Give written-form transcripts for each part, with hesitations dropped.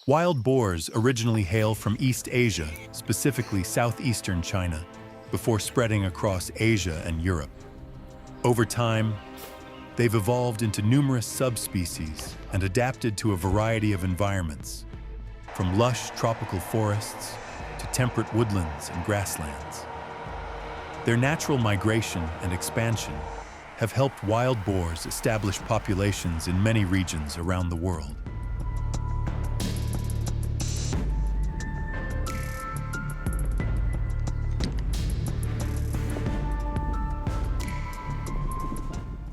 Wild boars originally hail from East Asia, specifically southeastern China, before spreading across Asia and Europe. Over time, they've evolved into numerous subspecies and adapted to a variety of environments, from lush tropical forests to temperate woodlands and grasslands. Their natural migration and expansion have helped wild boars establish populations in many regions around the world.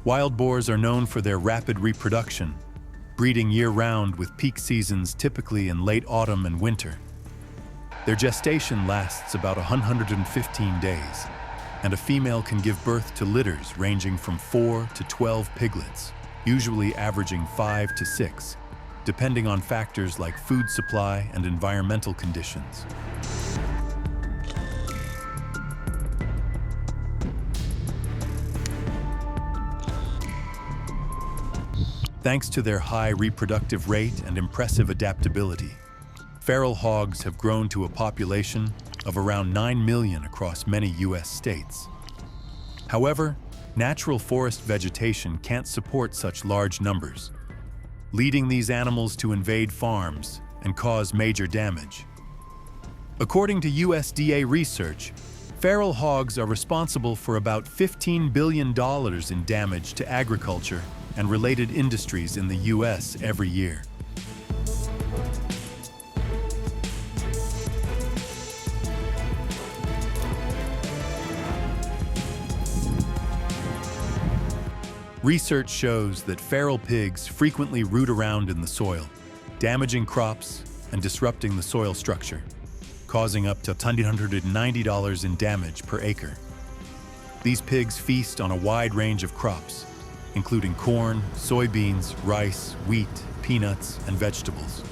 Wild boars are known for their rapid reproduction, breeding year-round with peak seasons typically in late autumn and winter. Their gestation lasts about 115 days, and a female can give birth to litters ranging from 4 to 12 piglets, usually averaging 5 to 6, depending on factors like food supply and environmental conditions. Thanks to their high reproductive rate and impressive adaptability, feral hogs have grown to a population of around 9 million across many U.S. states. However, natural forest vegetation can't support such large numbers, leading these animals to invade farms and cause major damage. According to USDA research, feral hogs are responsible for about $15 billion in damage to agriculture and related industries in the U.S. every year. Research shows that feral pigs frequently root around in the soil, damaging crops and disrupting the soil structure, causing up to $190 in damage per acre. These pigs feast on a wide range of crops, including corn, soybeans, rice, wheat, peanuts, and vegetables.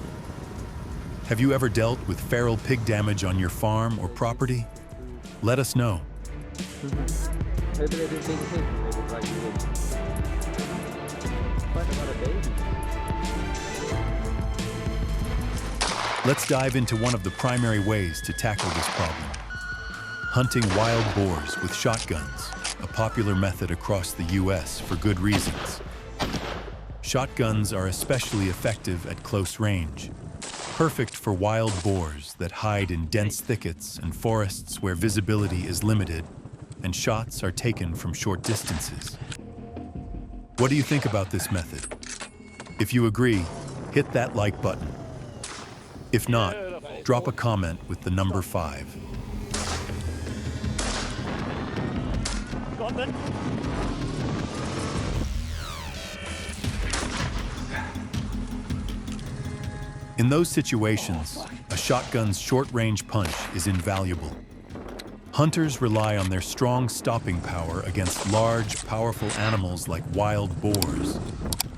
Have you ever dealt with feral pig damage on your farm or property? Let us know. Let's dive into one of the primary ways to tackle this problem: hunting wild boars with shotguns, a popular method across the U.S. for good reasons. Shotguns are especially effective at close range, perfect for wild boars that hide in dense thickets and forests where visibility is limited and shots are taken from short distances. What do you think about this method? If you agree, hit that like button. If not, drop a comment with the number 5. In those situations, a shotgun's short-range punch is invaluable. Hunters rely on their strong stopping power against large, powerful animals like wild boars,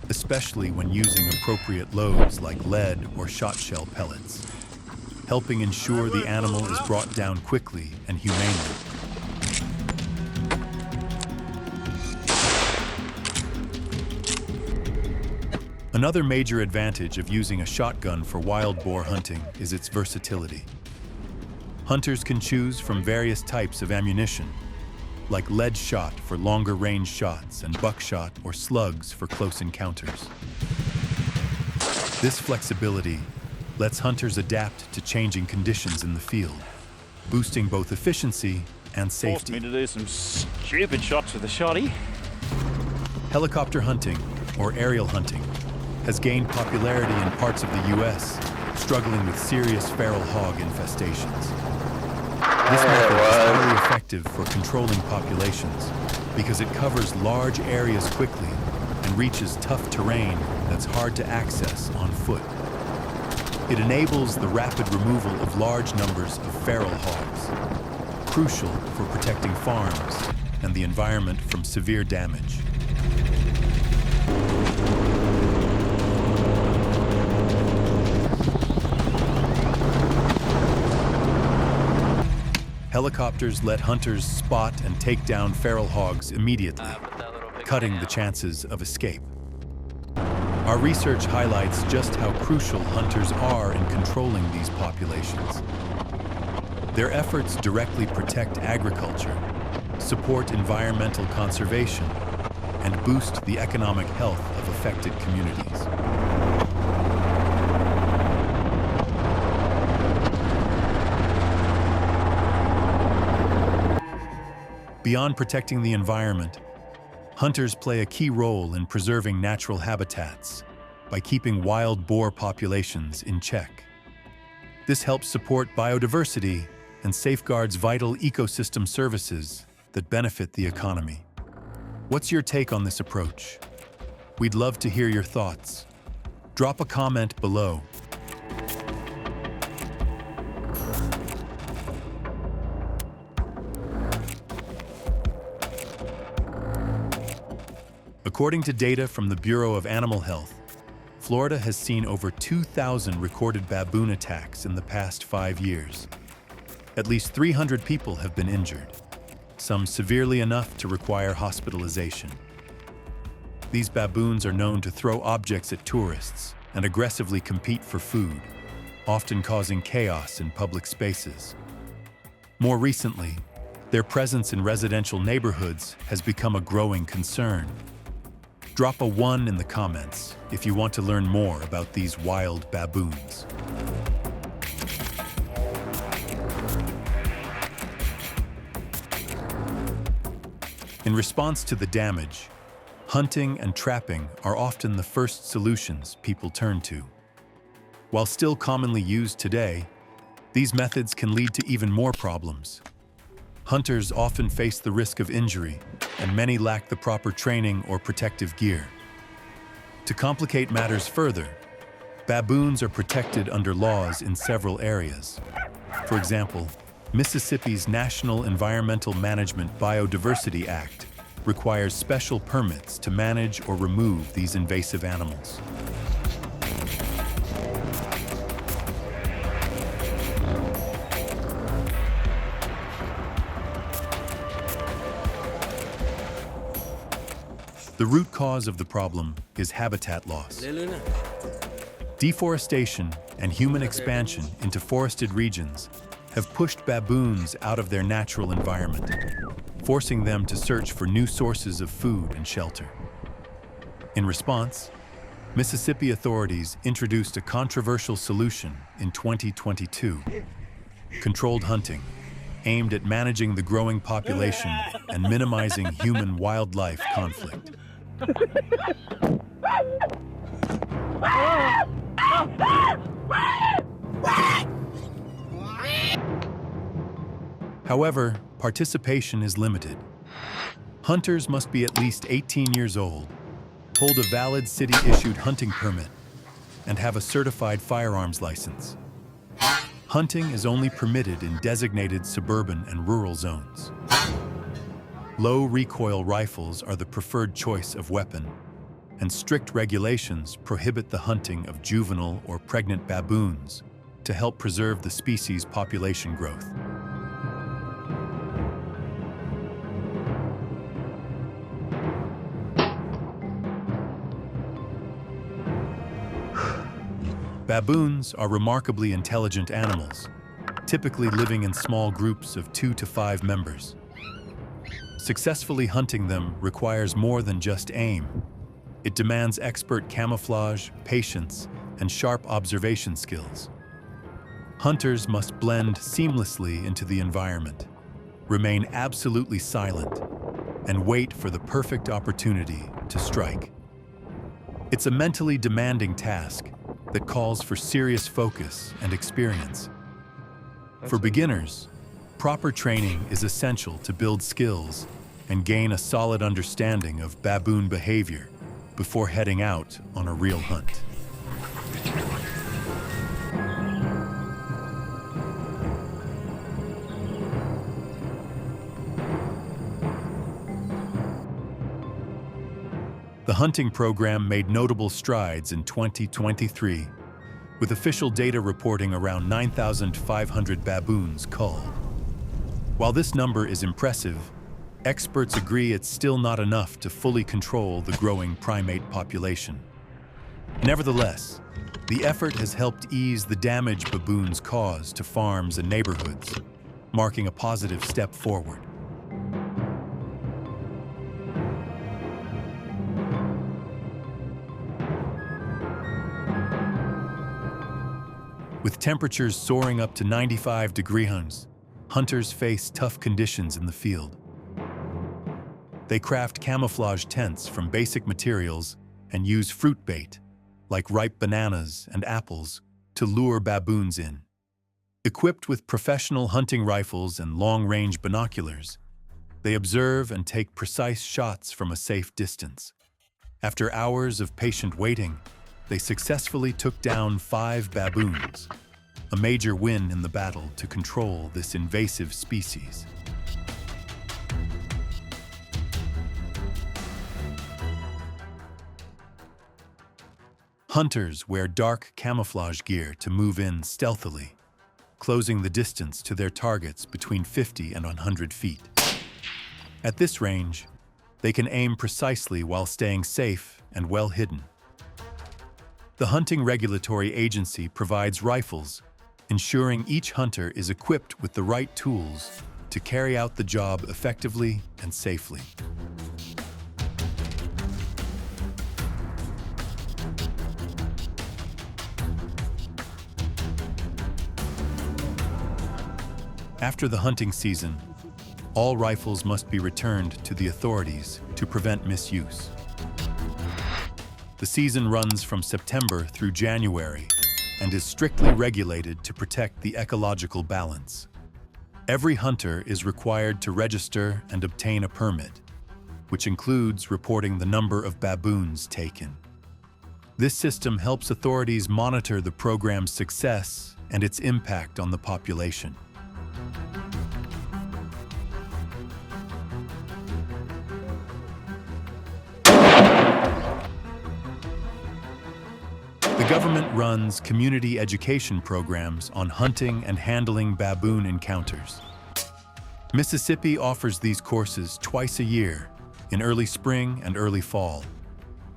especially when using appropriate loads like lead or shot shell pellets, helping ensure the animal is brought down quickly and humanely. Another major advantage of using a shotgun for wild boar hunting is its versatility. Hunters can choose from various types of ammunition, like lead shot for longer range shots and buckshot or slugs for close encounters. This flexibility lets hunters adapt to changing conditions in the field, boosting both efficiency and safety. Forced me to do some stupid shots with a shotty. Helicopter hunting, or aerial hunting, has gained popularity in parts of the U.S. struggling with serious feral hog infestations. This method is highly effective for controlling populations because it covers large areas quickly and reaches tough terrain that's hard to access on foot. It enables the rapid removal of large numbers of feral hogs, crucial for protecting farms and the environment from severe damage. Helicopters let hunters spot and take down feral hogs immediately, cutting the chances of escape. Our research highlights just how crucial hunters are in controlling these populations. Their efforts directly protect agriculture, support environmental conservation, and boost the economic health of affected communities. Beyond protecting the environment, hunters play a key role in preserving natural habitats by keeping wild boar populations in check. This helps support biodiversity and safeguards vital ecosystem services that benefit the economy. What's your take on this approach? We'd love to hear your thoughts. Drop a comment below. According to data from the Bureau of Animal Health, Florida has seen over 2,000 recorded baboon attacks in the past 5 years. At least 300 people have been injured, some severely enough to require hospitalization. These baboons are known to throw objects at tourists and aggressively compete for food, often causing chaos in public spaces. More recently, their presence in residential neighborhoods has become a growing concern. Drop a 1 in the comments if you want to learn more about these wild baboons. In response to the damage, hunting and trapping are often the first solutions people turn to. While still commonly used today, these methods can lead to even more problems. Hunters often face the risk of injury, and many lack the proper training or protective gear. To complicate matters further, baboons are protected under laws in several areas. For example, Mississippi's National Environmental Management Biodiversity Act requires special permits to manage or remove these invasive animals. The root cause of the problem is habitat loss. Deforestation and human expansion into forested regions have pushed baboons out of their natural environment, forcing them to search for new sources of food and shelter. In response, Mississippi authorities introduced a controversial solution in 2022: controlled hunting, aimed at managing the growing population and minimizing human-wildlife conflict. However, participation is limited. Hunters must be at least 18 years old, hold a valid city-issued hunting permit, and have a certified firearms license. Hunting is only permitted in designated suburban and rural zones. Low recoil rifles are the preferred choice of weapon, and strict regulations prohibit the hunting of juvenile or pregnant baboons to help preserve the species' population growth. Baboons are remarkably intelligent animals, typically living in small groups of 2 to 5 members. Successfully hunting them requires more than just aim. It demands expert camouflage, patience, and sharp observation skills. Hunters must blend seamlessly into the environment, remain absolutely silent, and wait for the perfect opportunity to strike. It's a mentally demanding task that calls for serious focus and experience. For beginners, proper training is essential to build skills and gain a solid understanding of baboon behavior before heading out on a real hunt. The hunting program made notable strides in 2023, with official data reporting around 9,500 baboons culled. While this number is impressive, experts agree it's still not enough to fully control the growing primate population. Nevertheless, the effort has helped ease the damage baboons cause to farms and neighborhoods, marking a positive step forward. With temperatures soaring up to 95 degrees, hunters face tough conditions in the field. They craft camouflage tents from basic materials and use fruit bait, like ripe bananas and apples, to lure baboons in. Equipped with professional hunting rifles and long-range binoculars, they observe and take precise shots from a safe distance. After hours of patient waiting, they successfully took down 5 baboons, a major win in the battle to control this invasive species. Hunters wear dark camouflage gear to move in stealthily, closing the distance to their targets between 50 and 100 feet. At this range, they can aim precisely while staying safe and well hidden. The Hunting Regulatory Agency provides rifles, ensuring each hunter is equipped with the right tools to carry out the job effectively and safely. After the hunting season, all rifles must be returned to the authorities to prevent misuse. The season runs from September through January and is strictly regulated to protect the ecological balance. Every hunter is required to register and obtain a permit, which includes reporting the number of baboons taken. This system helps authorities monitor the program's success and its impact on the population. The government runs community education programs on hunting and handling baboon encounters. Mississippi offers these courses twice a year, in early spring and early fall,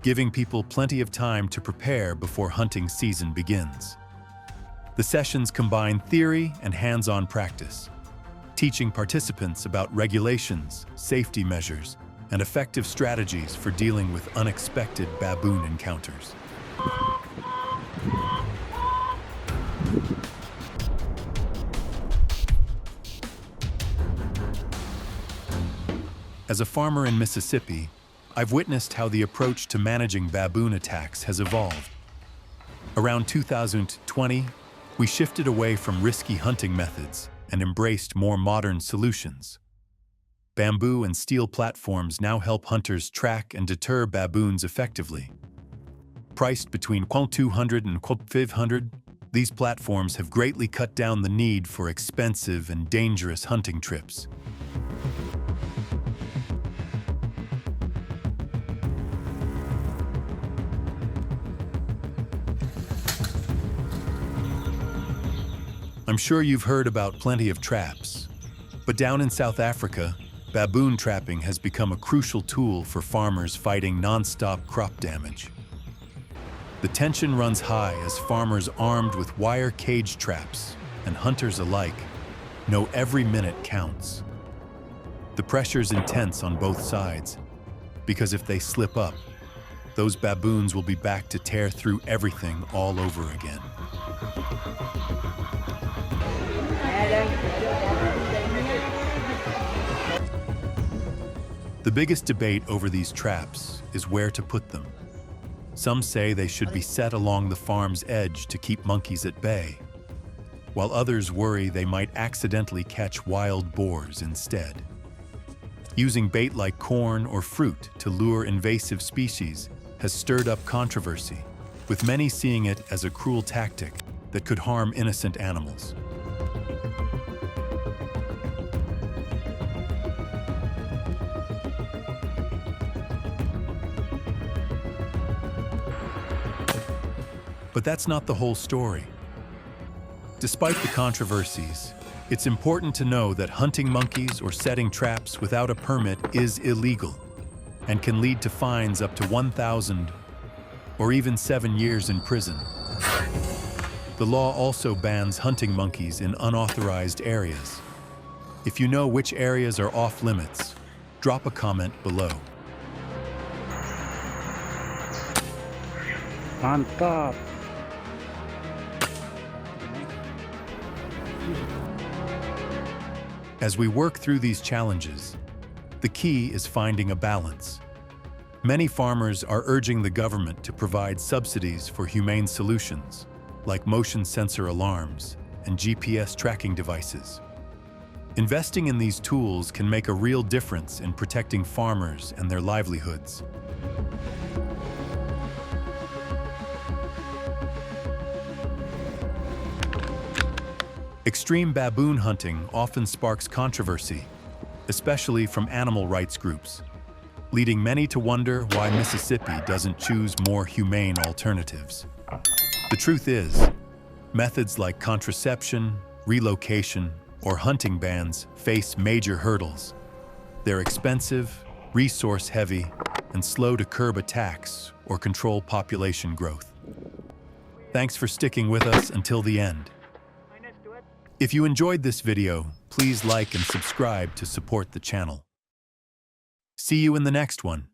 giving people plenty of time to prepare before hunting season begins. The sessions combine theory and hands-on practice, teaching participants about regulations, safety measures, and effective strategies for dealing with unexpected baboon encounters. As a farmer in Mississippi, I've witnessed how the approach to managing baboon attacks has evolved. Around 2020, we shifted away from risky hunting methods and embraced more modern solutions. Bamboo and steel platforms now help hunters track and deter baboons effectively. Priced between $200 and $500, these platforms have greatly cut down the need for expensive and dangerous hunting trips. I'm sure you've heard about plenty of traps, but down in South Africa, baboon trapping has become a crucial tool for farmers fighting non-stop crop damage. The tension runs high as farmers armed with wire cage traps and hunters alike know every minute counts. The pressure's intense on both sides, because if they slip up, those baboons will be back to tear through everything all over again. The biggest debate over these traps is where to put them. Some say they should be set along the farm's edge to keep monkeys at bay, while others worry they might accidentally catch wild boars instead. Using bait like corn or fruit to lure invasive species has stirred up controversy, with many seeing it as a cruel tactic that could harm innocent animals. But that's not the whole story. Despite the controversies, it's important to know that hunting monkeys or setting traps without a permit is illegal and can lead to fines up to $1,000 or even 7 years in prison. The law also bans hunting monkeys in unauthorized areas. If you know which areas are off limits, drop a comment below. Mantap. As we work through these challenges, the key is finding a balance. Many farmers are urging the government to provide subsidies for humane solutions, like motion sensor alarms and GPS tracking devices. Investing in these tools can make a real difference in protecting farmers and their livelihoods. Extreme baboon hunting often sparks controversy, especially from animal rights groups, leading many to wonder why Mississippi doesn't choose more humane alternatives. The truth is, methods like contraception, relocation, or hunting bans face major hurdles. They're expensive, resource-heavy, and slow to curb attacks or control population growth. Thanks for sticking with us until the end. If you enjoyed this video, please like and subscribe to support the channel. See you in the next one.